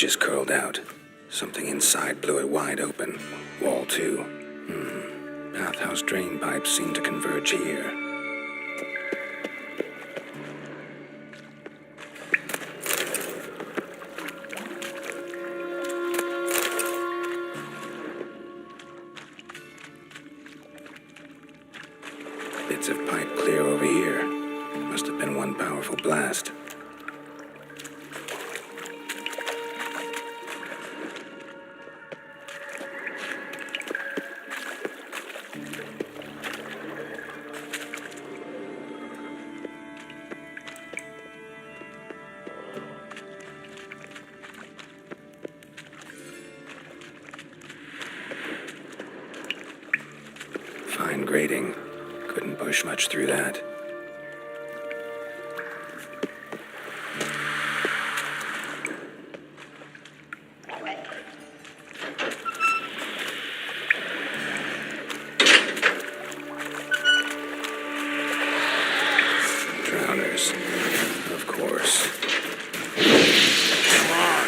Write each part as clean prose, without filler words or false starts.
edges curled out. Something inside blew it wide open. Wall 2. Bathhouse drain pipes seem to converge here. Bits of pipe clear over here. Must have been one powerful blast. Fine grating. Couldn't push much through that. Drowners. Of course. Come on.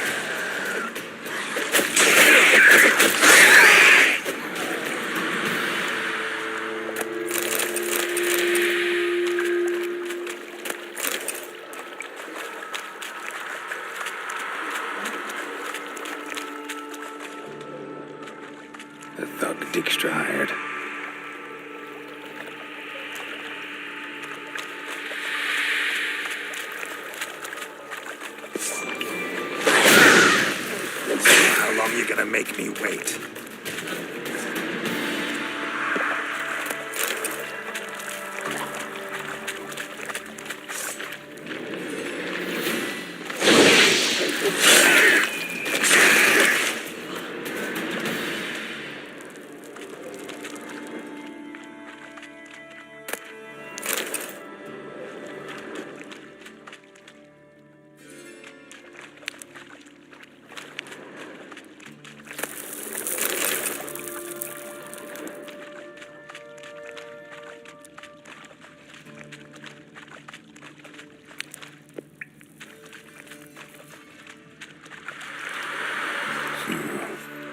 The thug Dijkstra hired. How long you gonna make me wait?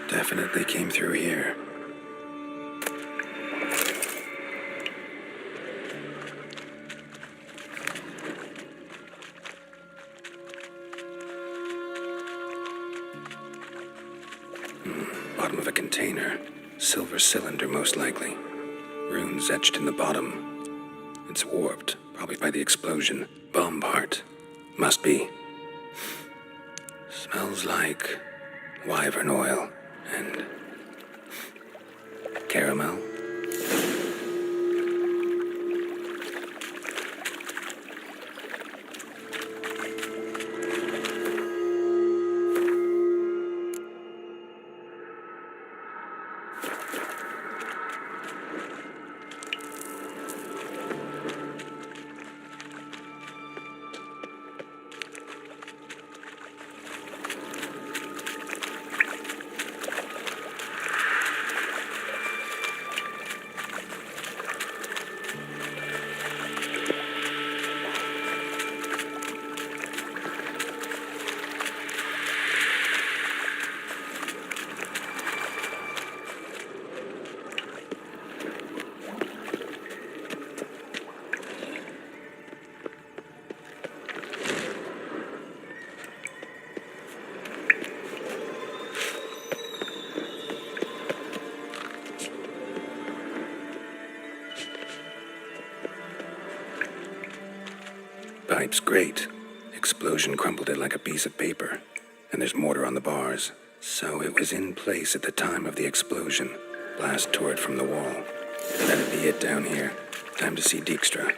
Definitely came through here. Bottom of a container. Silver cylinder, most likely. Runes etched in the bottom. It's warped, probably by the explosion. Bomb part. Must be. Smells like wyvern oil and caramel. Pipe's great. Explosion crumpled it like a piece of paper. And there's mortar on the bars. So it was in place at the time of the explosion. Blast tore it from the wall. That'd be it down here. Time to see Dijkstra.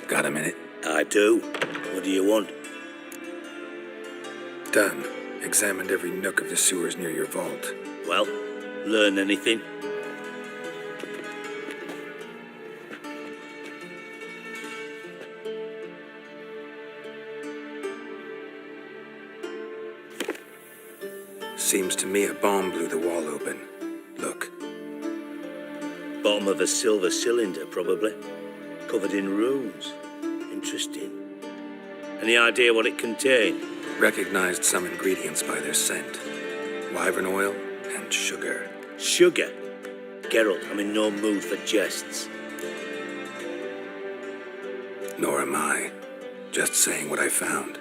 Got a minute? I do. What do you want? Done. Examined every nook of the sewers near your vault. Well, learn anything? Seems to me a bomb blew the wall open. Look. Bottom of a silver cylinder, probably. Covered in runes. Interesting. Any idea what it contained? Recognized some ingredients by their scent. Wyvern oil and sugar. Sugar? Geralt, I'm in no mood for jests. Nor am I. Just saying what I found.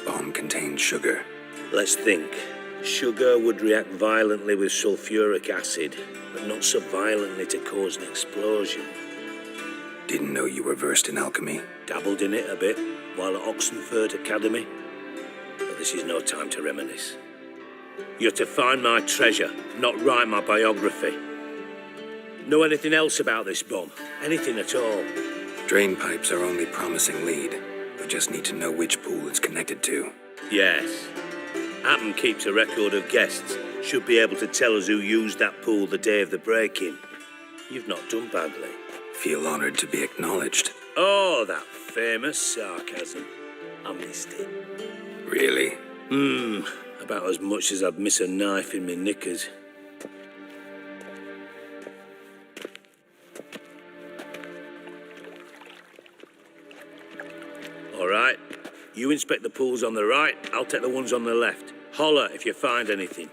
Bomb contained sugar. Let's think. Sugar would react violently with sulfuric acid, but not so violently to cause an explosion. Didn't know you were versed in alchemy. Dabbled in it a bit while at Oxenford Academy. But this is no time to reminisce. You're to find my treasure, not write my biography. Know anything else about this bomb? Anything at all? Drain pipes are only promising lead. We just need to know which pool it's connected to. Yes. Hammond keeps a record of guests. Should be able to tell us who used that pool the day of the break-in. You've not done badly. Feel honored to be acknowledged. Oh, that famous sarcasm. I missed it. Really? About as much as I'd miss a knife in my knickers. All right. You inspect the pools on the right, I'll take the ones on the left. Holler if you find anything.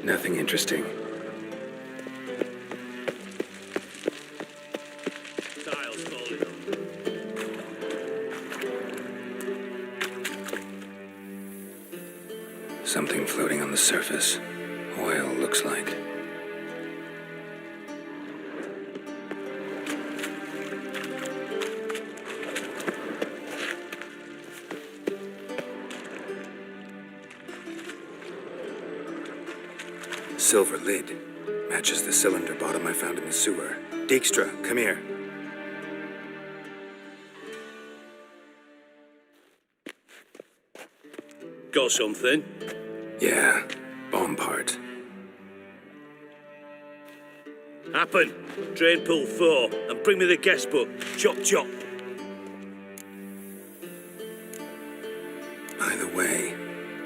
Nothing interesting. Tiles falling on. Something floating on the surface. Oil, looks like. Silver lid. Matches the cylinder bottom I found in the sewer. Dijkstra, come here. Got something? Yeah, bomb part. Happen. Drain pool 4 and bring me the guest book. Chop chop. By the way,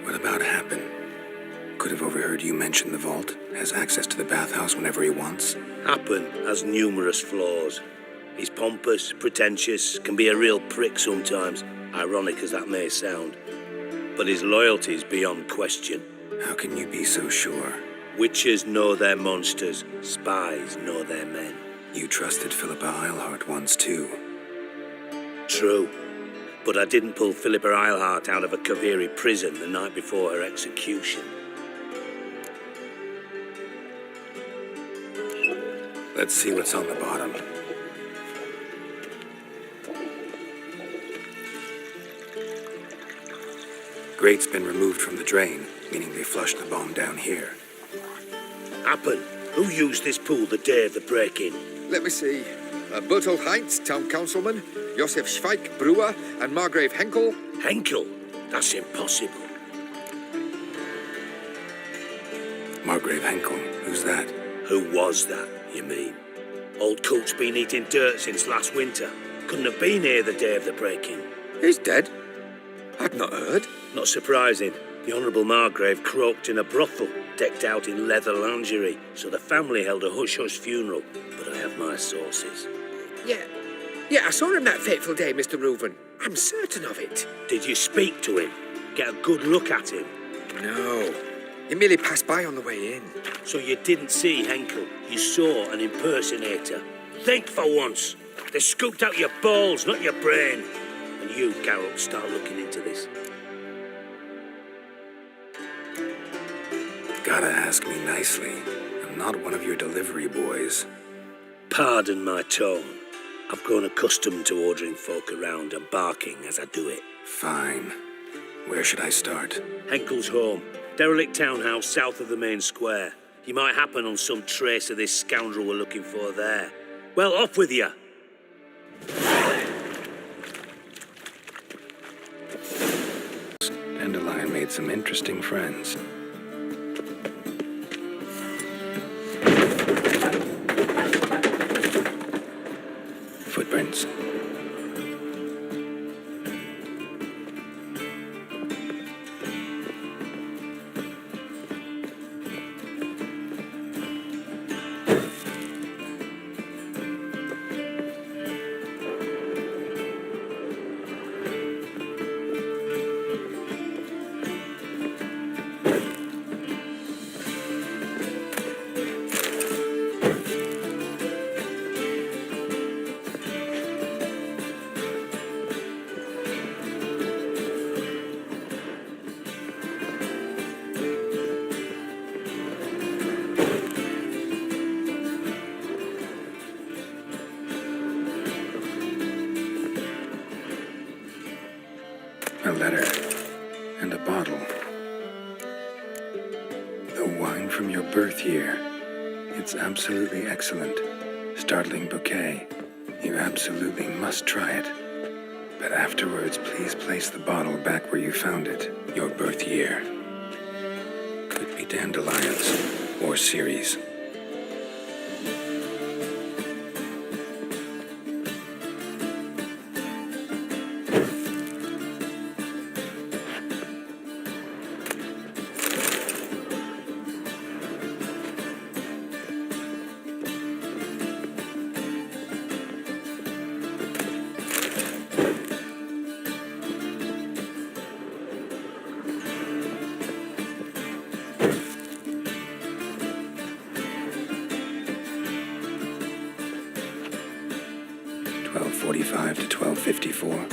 what about Happen? Could have overheard you mention the vault. Has access to the bathhouse whenever he wants. Happen has numerous flaws. He's pompous, pretentious, can be a real prick sometimes, ironic as that may sound. But his loyalty's beyond question. How can you be so sure? Witches know their monsters, spies know their men. You trusted Philippa Eilhart once too. True. But I didn't pull Philippa Eilhart out of a Kaviri prison the night before her execution. Let's see what's on the bottom. Grate's been removed from the drain, meaning they flushed the bomb down here. Happen. Who used this pool the day of the break-in? Let me see. Bertolt Heinz, town councilman, Josef Schweik, brewer, and Margrave Henkel. Henkel? That's impossible. Margrave Henkel, who's that? Who was that, you mean? Old Coot's been eating dirt since last winter. Couldn't have been here the day of the break-in. He's dead? I'd not heard. Not surprising. The Honourable Margrave croaked in a brothel, decked out in leather lingerie, so the family held a hush-hush funeral. But I have my sources. Yeah, I saw him that fateful day, Mr. Reuven. I'm certain of it. Did you speak to him? Get a good look at him? No. He merely passed by on the way in. So you didn't see Henkel. You saw an impersonator. Think for once. They scooped out your balls, not your brain. And you, Geralt, start looking into this. Gotta ask me nicely. I'm not one of your delivery boys. Pardon my tone. I've grown accustomed to ordering folk around and barking as I do it. Fine. Where should I start? Henkel's home. Derelict townhouse south of the main square. You might happen on some trace of this scoundrel we're looking for there. Well, off with you. Dandelion made some interesting friends. Footprints. a letter, and a bottle. The wine from your birth year. It's absolutely excellent. Startling bouquet. You absolutely must try it. But afterwards, please place the bottle back where you found it. Your birth year. Could be dandelions or Ceres. .45 to 12:54.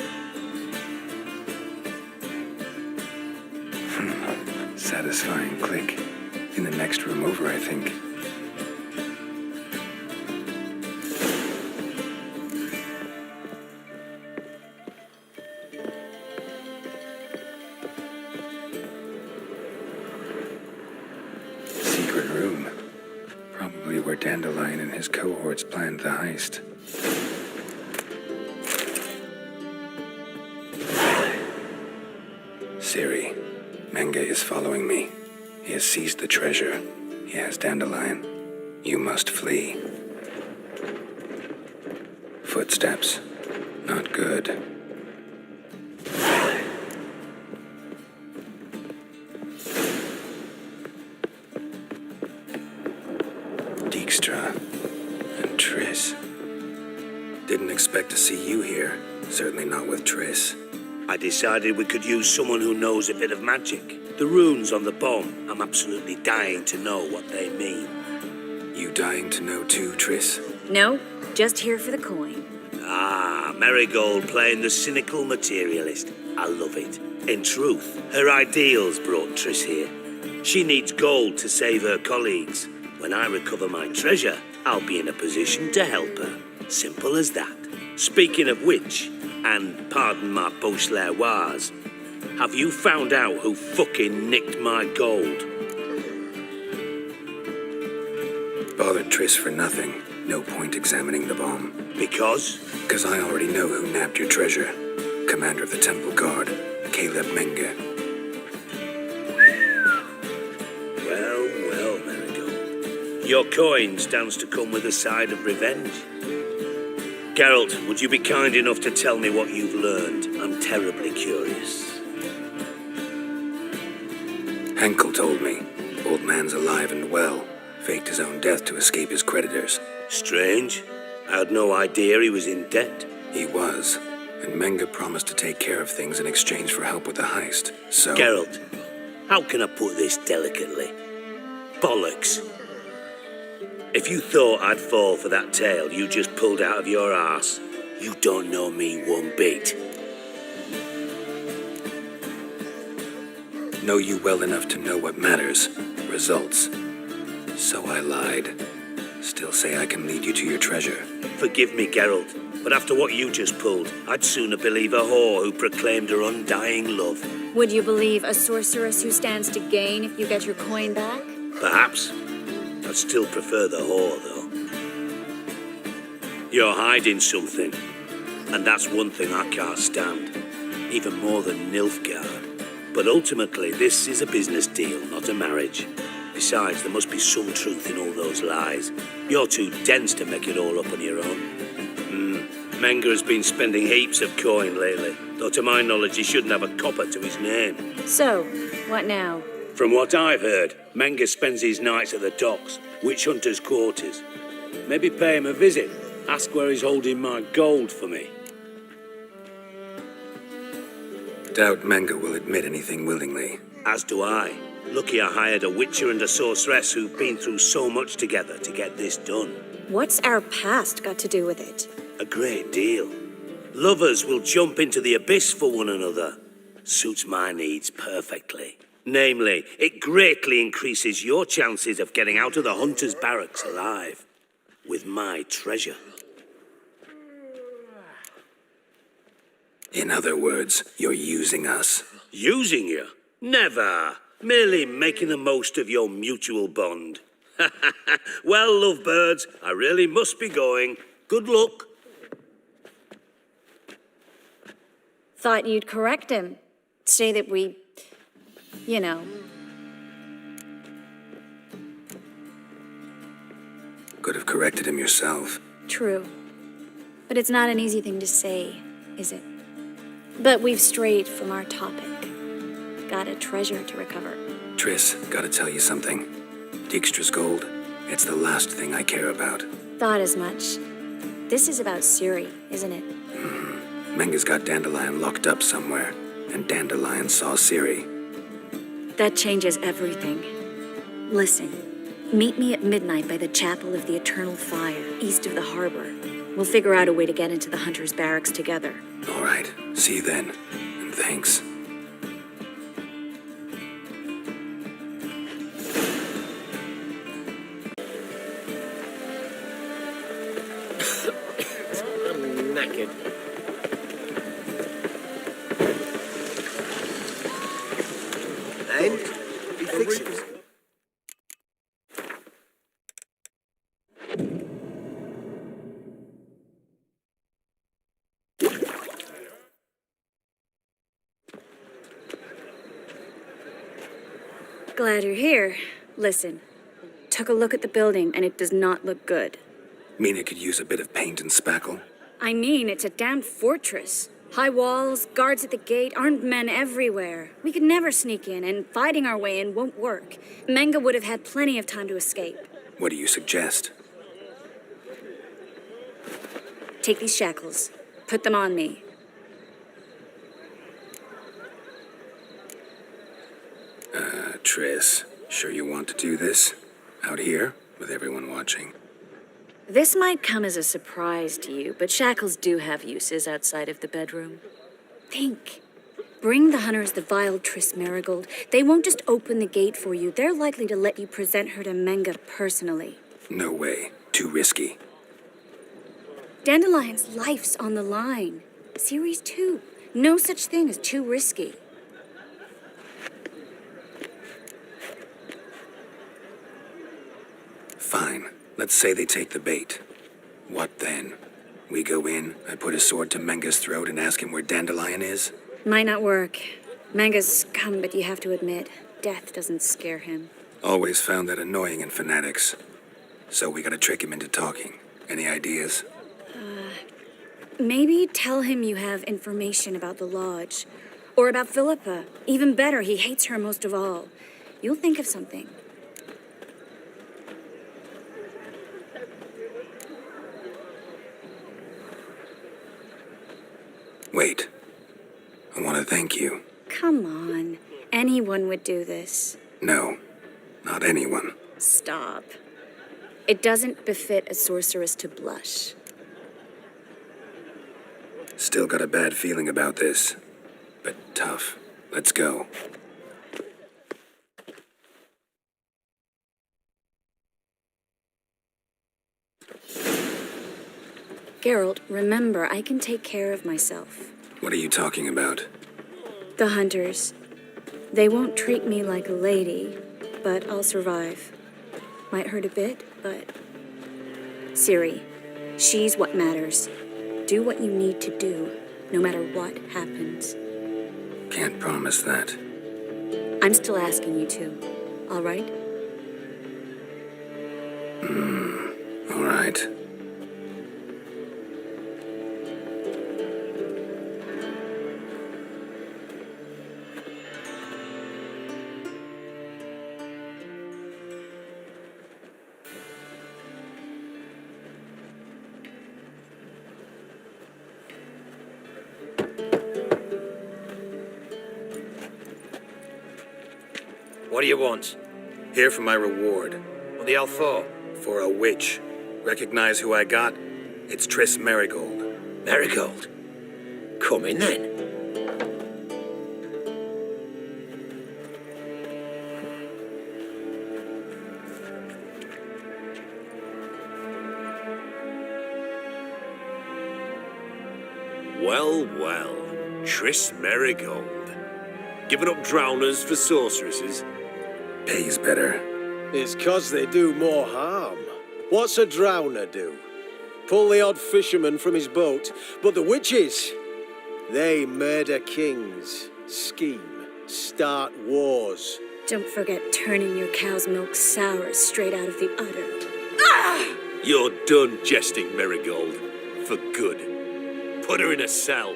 Satisfying click. In the next room over, I think. Secret room. Probably where Dandelion and his cohorts planned the heist. Ciri, Menge is following me. He has seized the treasure. He has Dandelion. You must flee. Footsteps. Not good. Dijkstra. And Triss. Didn't expect to see you here. Certainly not with Triss. I decided we could use someone who knows a bit of magic. The runes on the bomb, I'm absolutely dying to know what they mean. You dying to know too, Triss? No, just here for the coin. Ah, Marigold playing the cynical materialist. I love it. In truth, her ideals brought Triss here. She needs gold to save her colleagues. When I recover my treasure, I'll be in a position to help her. Simple as that. Speaking of which, and pardon my Beauclervoise, have you found out who fucking nicked my gold? Bothered Triss for nothing. No point examining the bomb. Because? Because I already know who nabbed your treasure. Commander of the Temple Guard, Caleb Menge. Well, Marigold. Your coin stands to come with a side of revenge. Geralt, would you be kind enough to tell me what you've learned? I'm terribly curious. Henkel told me. Old man's alive and well. Faked his own death to escape his creditors. Strange. I had no idea he was in debt. He was. And Menge promised to take care of things in exchange for help with the heist. So... Geralt, how can I put this delicately? Bollocks. If you thought I'd fall for that tale you just pulled out of your arse, you don't know me one bit. Know you well enough to know what matters. Results. So I lied. Still say I can lead you to your treasure. Forgive me, Geralt, but after what you just pulled, I'd sooner believe a whore who proclaimed her undying love. Would you believe a sorceress who stands to gain if you get your coin back? Perhaps. I'd still prefer the whore, though. You're hiding something, and that's one thing I can't stand, even more than Nilfgaard. But ultimately, this is a business deal, not a marriage. Besides, there must be some truth in all those lies. You're too dense to make it all up on your own. Menge has been spending heaps of coin lately, though to my knowledge he shouldn't have a copper to his name. So, what now? From what I've heard, Menge spends his nights at the docks, witch hunters' quarters. Maybe pay him a visit. Ask where he's holding my gold for me. Doubt Menge will admit anything willingly. As do I. Lucky I hired a witcher and a sorceress who've been through so much together to get this done. What's our past got to do with it? A great deal. Lovers will jump into the abyss for one another. Suits my needs perfectly. Namely, it greatly increases your chances of getting out of the hunter's barracks alive. With my treasure. In other words, you're using us. Using you? Never. Merely making the most of your mutual bond. Well, lovebirds, I really must be going. Good luck. Thought you'd correct him. Say that we, you know. Could have corrected him yourself. True. But it's not an easy thing to say, is it? But we've strayed from our topic. Got a treasure to recover. Triss, gotta tell you something. Dijkstra's gold, it's the last thing I care about. Thought as much. This is about Ciri, isn't it? Menga's got Dandelion locked up somewhere, and Dandelion saw Ciri. That changes everything. Listen, meet me at midnight by the Chapel of the Eternal Fire, east of the harbor. We'll figure out a way to get into the Hunter's barracks together. All right, see you then, and thanks. I'm knackered. And he fixes. Glad you're here. Listen, took a look at the building and it does not look good. Mean it could use a bit of paint and spackle? I mean, it's a damn fortress. High walls, guards at the gate, armed men everywhere. We could never sneak in, and fighting our way in won't work. Menga would have had plenty of time to escape. What do you suggest? Take these shackles. Put them on me. Triss, sure you want to do this? Out here, with everyone watching? This might come as a surprise to you, but shackles do have uses outside of the bedroom. Think. Bring the hunters the vile Triss Merigold. They won't just open the gate for you. They're likely to let you present her to Menga personally. No way. Too risky. Dandelion's life's on the line. Series 2. No such thing as too risky. Fine. Let's say they take the bait. What then? We go in, I put a sword to Menga's throat and ask him where Dandelion is? Might not work. Menga's scum, but you have to admit, death doesn't scare him. Always found that annoying in fanatics. So we gotta trick him into talking. Any ideas? Maybe tell him you have information about the Lodge. Or about Philippa. Even better, he hates her most of all. You'll think of something. Wait. I want to thank you. Come on. Anyone would do this. No, not anyone. Stop. It doesn't befit a sorceress to blush. Still got a bad feeling about this. But tough. Let's go. Geralt, remember, I can take care of myself. What are you talking about? The hunters. They won't treat me like a lady, but I'll survive. Might hurt a bit, but... Ciri, she's what matters. Do what you need to do, no matter what happens. Can't promise that. I'm still asking you to, all right? All right. What do you want? Here for my reward. What the hell for? For a witch. Recognize who I got? It's Triss Merigold. Marigold. Come in then. Well, well. Triss Merigold. Giving up drowners for sorceresses? Pays better. It's 'cause they do more harm. What's a drowner do? Pull the odd fisherman from his boat. But the witches, they murder kings, scheme, start wars. Don't forget turning your cow's milk sour straight out of the udder. You're done jesting, Merigold. For good. Put her in a cell.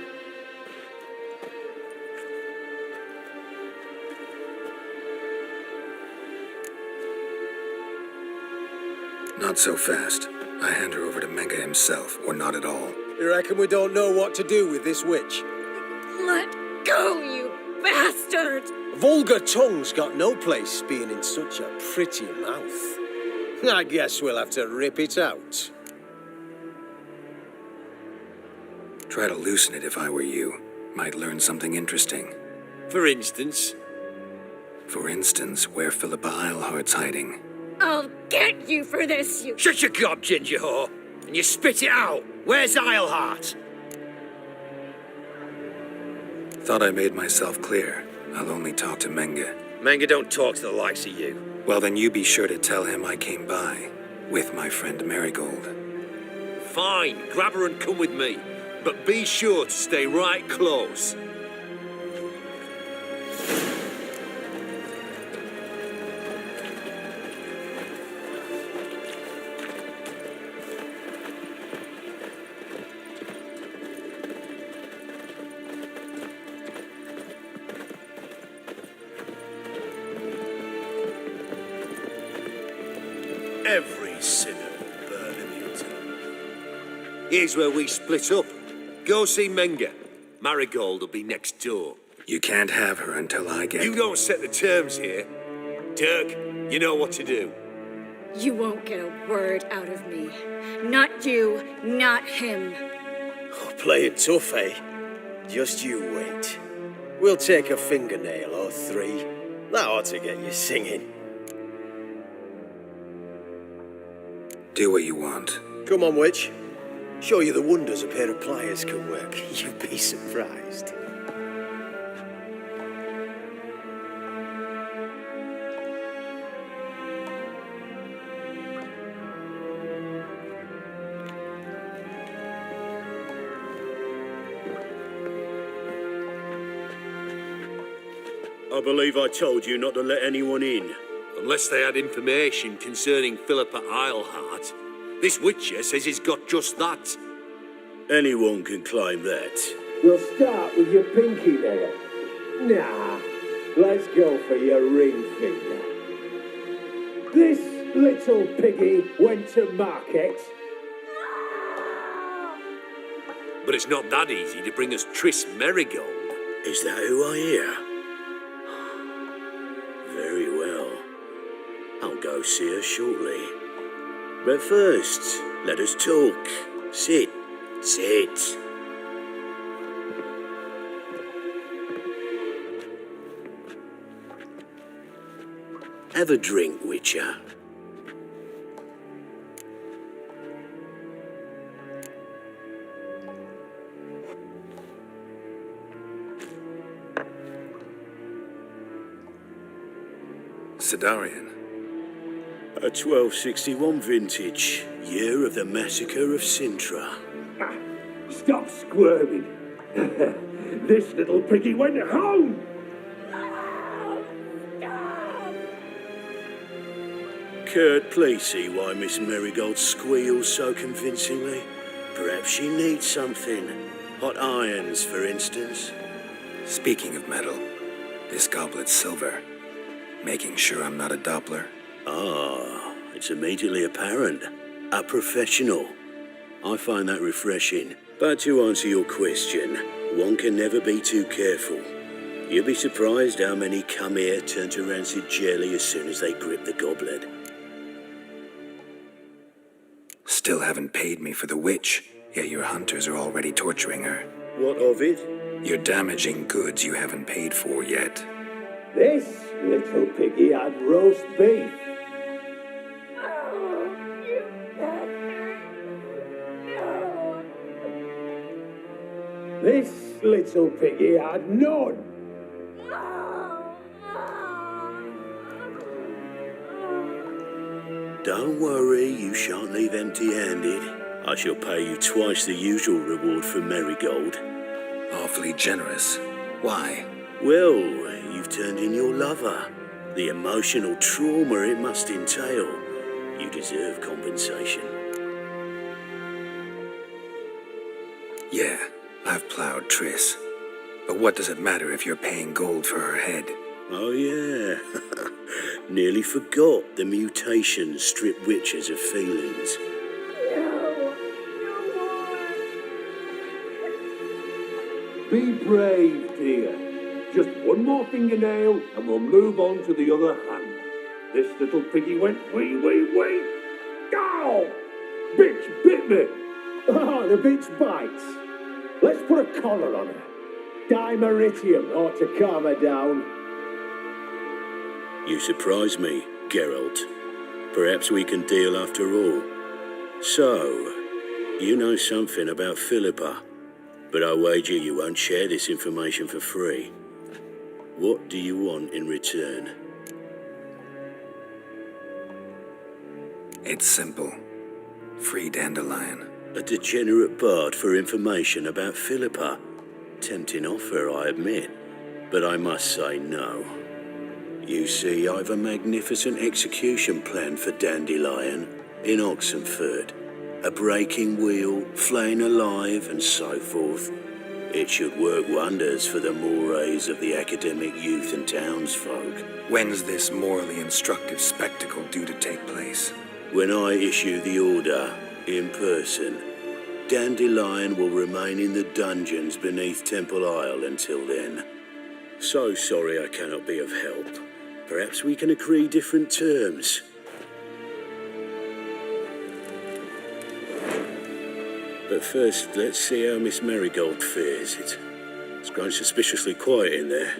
Not so fast. I hand her over to Menge himself, or not at all. You reckon we don't know what to do with this witch? Let go, you bastard! Vulgar tongue's got no place being in such a pretty mouth. I guess we'll have to rip it out. Try to loosen it if I were you. Might learn something interesting. For instance, For instance, where Philippa Eilhart's hiding. I'll get you for this, you... Shut your gob, ginger whore, and you spit it out. Where's Eilhart? Thought I made myself clear. I'll only talk to Menge. Menge don't talk to the likes of you. Well, then you be sure to tell him I came by. With my friend Marigold. fine, grab her and come with me. But be sure to stay right close. Every sinner will burn in the utter. Here's where we split up. Go see Menge. Marigold will be next door. You can't have her until I get... You don't set the terms here. Dirk, you know what to do. You won't get a word out of me. Not you, not him. Oh, playing tough, eh? Just you wait. We'll take a fingernail or three. That ought to get you singing. Do what you want. Come on, witch. Show you the wonders a pair of pliers can work. You'd be surprised. I believe I told you not to let anyone in. Unless they had information concerning Philippa Eilhart. This witcher says he's got just that. Anyone can claim that. We'll start with your pinky there. Nah, let's go for your ring finger. This little piggy went to market. But it's not that easy to bring us Triss Merigold. Is that who I hear? Very well. I'll go see her shortly. But first, let us talk. Sit. Sit. Have a drink, Witcher. Sidarian. A 1261 vintage, year of the massacre of Sintra. Stop squirming. This little piggy went home. Kurt, please see why Miss Merigold squeals so convincingly. Perhaps she needs something. Hot irons, for instance. Speaking of metal, this goblet's silver. Making sure I'm not a Doppler. Ah, it's immediately apparent. A professional. I find that refreshing. But to answer your question, one can never be too careful. You'll be surprised how many come here turn to rancid jelly as soon as they grip the goblet. Still haven't paid me for the witch, yet your hunters are already torturing her. What of it? You're damaging goods you haven't paid for yet. This little piggy had roast beef. This little piggy had none. Don't worry, you shan't leave empty-handed. I shall pay you twice the usual reward for Marigold. Awfully generous. Why? Well, you've turned in your lover. The emotional trauma it must entail. You deserve compensation. Yeah, I've plowed Triss. But what does it matter if you're paying gold for her head? Oh yeah, nearly forgot the mutations strip witches of feelings. Be brave, dear. Just one more fingernail and we'll move on to the other hand. This little piggy went wee, wee, wee. Ow! Bitch bit me. Ah, the bitch bites. Let's put a collar on her. Dimeritium ought to calm her down. You surprise me, Geralt. Perhaps we can deal after all. So, you know something about Philippa, but I wager you won't share this information for free. What do you want in return? It's simple. Free Dandelion. A degenerate bard for information about Philippa. Tempting offer, I admit, but I must say no. You see, I've a magnificent execution plan for Dandelion in Oxenford. A breaking wheel, flaying alive, and so forth. It should work wonders for the mores of the academic youth and townsfolk. When's this morally instructive spectacle due to take place? When I issue the order, in person, Dandelion will remain in the dungeons beneath Temple Isle until then. So sorry I cannot be of help. Perhaps we can agree different terms. But first, let's see how Miss Marigold fares. It's grown suspiciously quiet in there.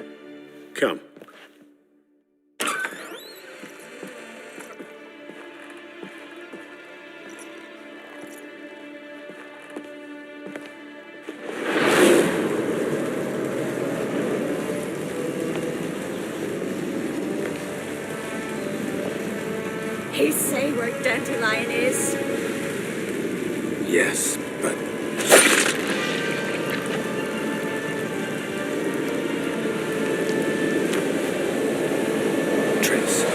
Come. He say where Dandelion is? Yes, but Triss.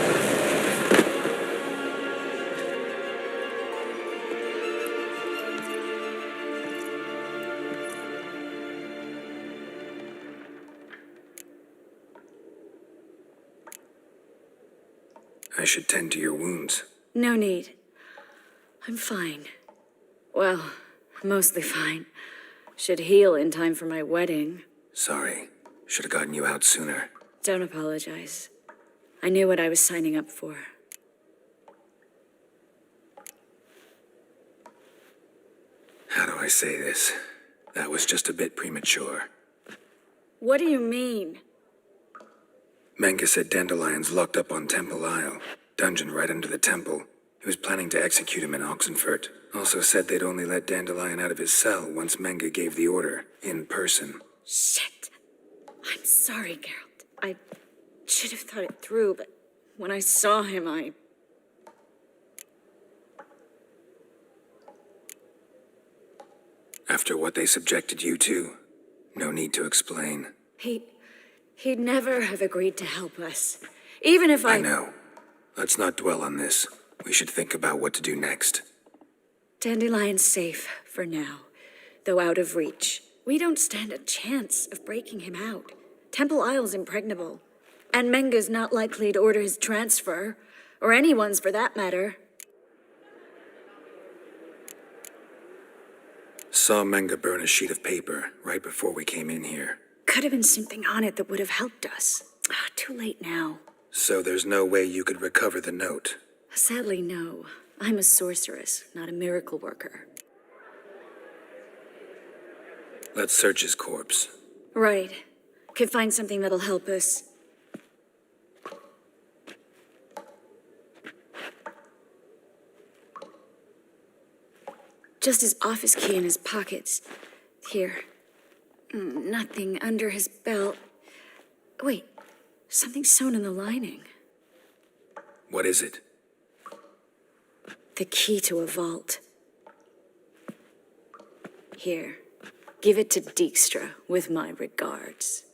I should tend to your wounds. No need. I'm fine. Well, mostly fine. Should heal in time for my wedding. Sorry. Should have gotten you out sooner. Don't apologize. I knew what I was signing up for. How do I say this? That was just a bit premature. What do you mean? Menge said Dandelion's locked up on Temple Isle, dungeon right under the temple. He was planning to execute him in Oxenfurt. Also said they'd only let Dandelion out of his cell once Menge gave the order, in person. Shit. I'm sorry, Geralt. I should have thought it through, but when I saw him, After what they subjected you to, no need to explain. He'd never have agreed to help us. Even if I know. Let's not dwell on this. We should think about what to do next. Dandelion's safe for now, though out of reach. We don't stand a chance of breaking him out. Temple Isle's impregnable, and Menge's not likely to order his transfer, or anyone's for that matter. Saw Menge burn a sheet of paper right before we came in here. Could have been something on it that would have helped us. Too late now. So there's no way you could recover the note? Sadly, no. I'm a sorceress, not a miracle worker. Let's search his corpse. Right. Could find something that'll help us. Just his office key in his pockets. Here. Nothing under his belt. Wait, something's sewn in the lining. What is it? The key to a vault. Here, give it to Dijkstra with my regards.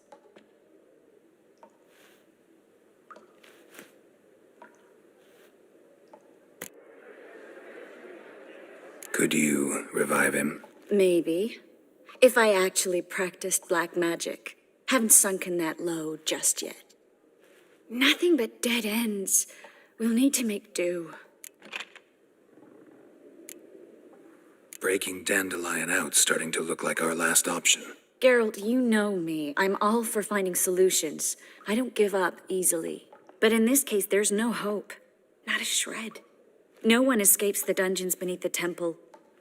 Could you revive him? Maybe. If I actually practiced black magic. Haven't sunken that low just yet. Nothing but dead ends. We'll need to make do. Breaking Dandelion out's starting to look like our last option. Geralt, you know me. I'm all for finding solutions. I don't give up easily. But in this case, there's no hope. Not a shred. No one escapes the dungeons beneath the temple,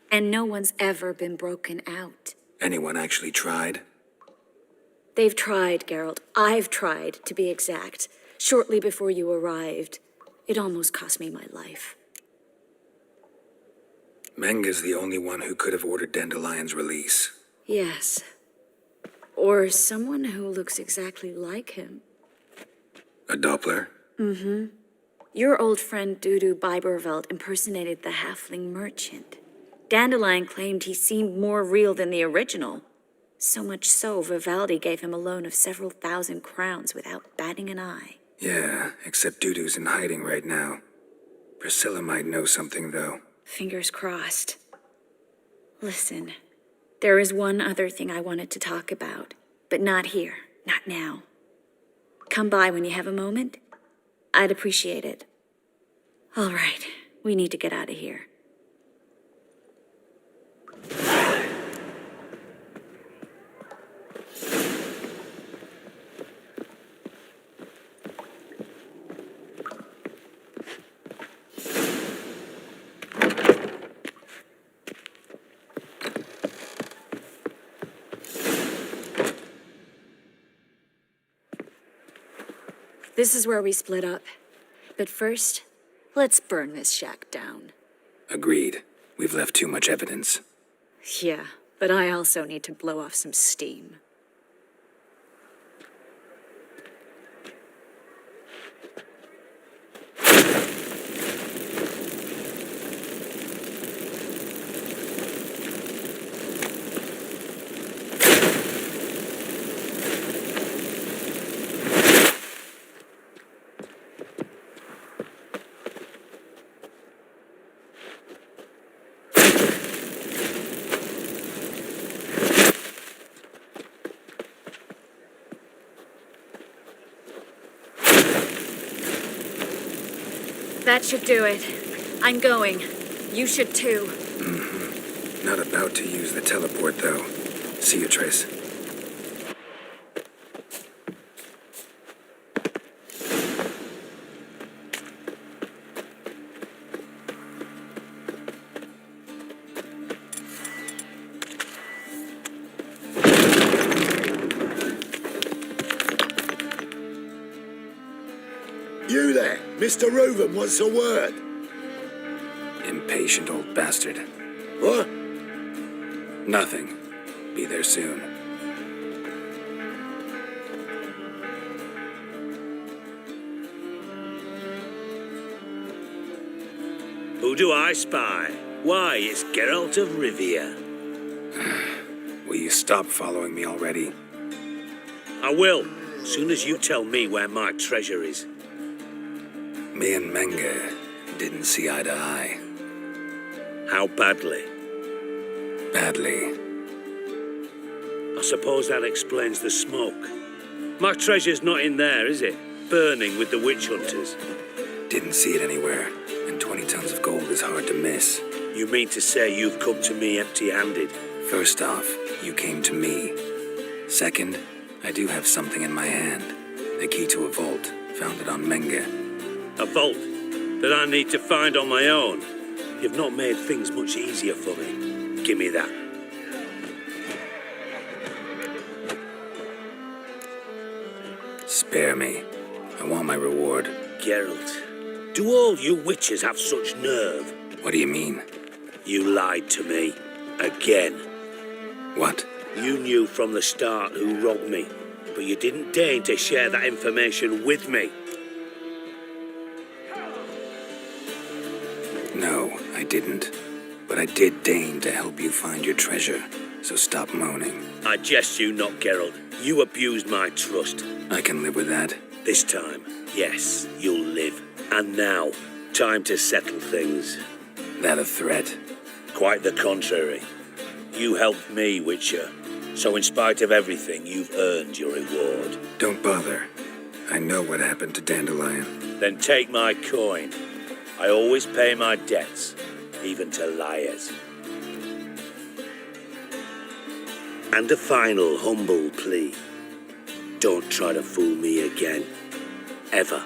and no one's ever been broken out. Anyone actually tried? They've tried, Geralt. I've tried, to be exact. Shortly before you arrived. It almost cost me my life. Menga's the only one who could have ordered Dandelion's release. Yes. Or someone who looks exactly like him. A Doppler? Your old friend Dudu Biberveld impersonated the halfling merchant. Dandelion claimed he seemed more real than the original. So much so, Vivaldi gave him a loan of several thousand crowns without batting an eye. Yeah, except Dudu's in hiding right now. Priscilla might know something, though. Fingers crossed. Listen, there is one other thing I wanted to talk about, but not here, not now. Come by when you have a moment. I'd appreciate it. All right, we need to get out of here. This is where we split up. But first, let's burn this shack down. Agreed. We've left too much evidence. Yeah, but I also need to blow off some steam. That should do it. I'm going. You should too. Not about to use the teleport, though. See you, Triss. You there, Mr. Reuven wants a word. Impatient old bastard. What? Nothing. Be there soon. Who do I spy? Why, it's Geralt of Rivia. Will you stop following me already? I will, soon as you tell me where my treasure is. Me and Menge didn't see eye to eye. How badly? Badly. I suppose that explains the smoke. My treasure's not in there, is it? Burning with the witch hunters. Didn't see it anywhere. And 20 tons of gold is hard to miss. You mean to say you've come to me empty-handed? First off, you came to me. Second, I do have something in my hand. The key to a vault, founded on Menge. A vault that I need to find on my own. You've not made things much easier for me. Give me that. Spare me. I want my reward. Geralt, do all you witches have such nerve? What do you mean? You lied to me. Again. What? You knew from the start who robbed me, but you didn't deign to share that information with me. No, I didn't. But I did deign to help you find your treasure, so stop moaning. I jest you not, Geralt. You abused my trust. I can live with that. This time, yes, you'll live. And now, time to settle things. That a threat? Quite the contrary. You helped me, Witcher. So in spite of everything, you've earned your reward. Don't bother. I know what happened to Dandelion. Then take my coin. I always pay my debts, even to liars. And a final humble plea. Don't try to fool me again. Ever.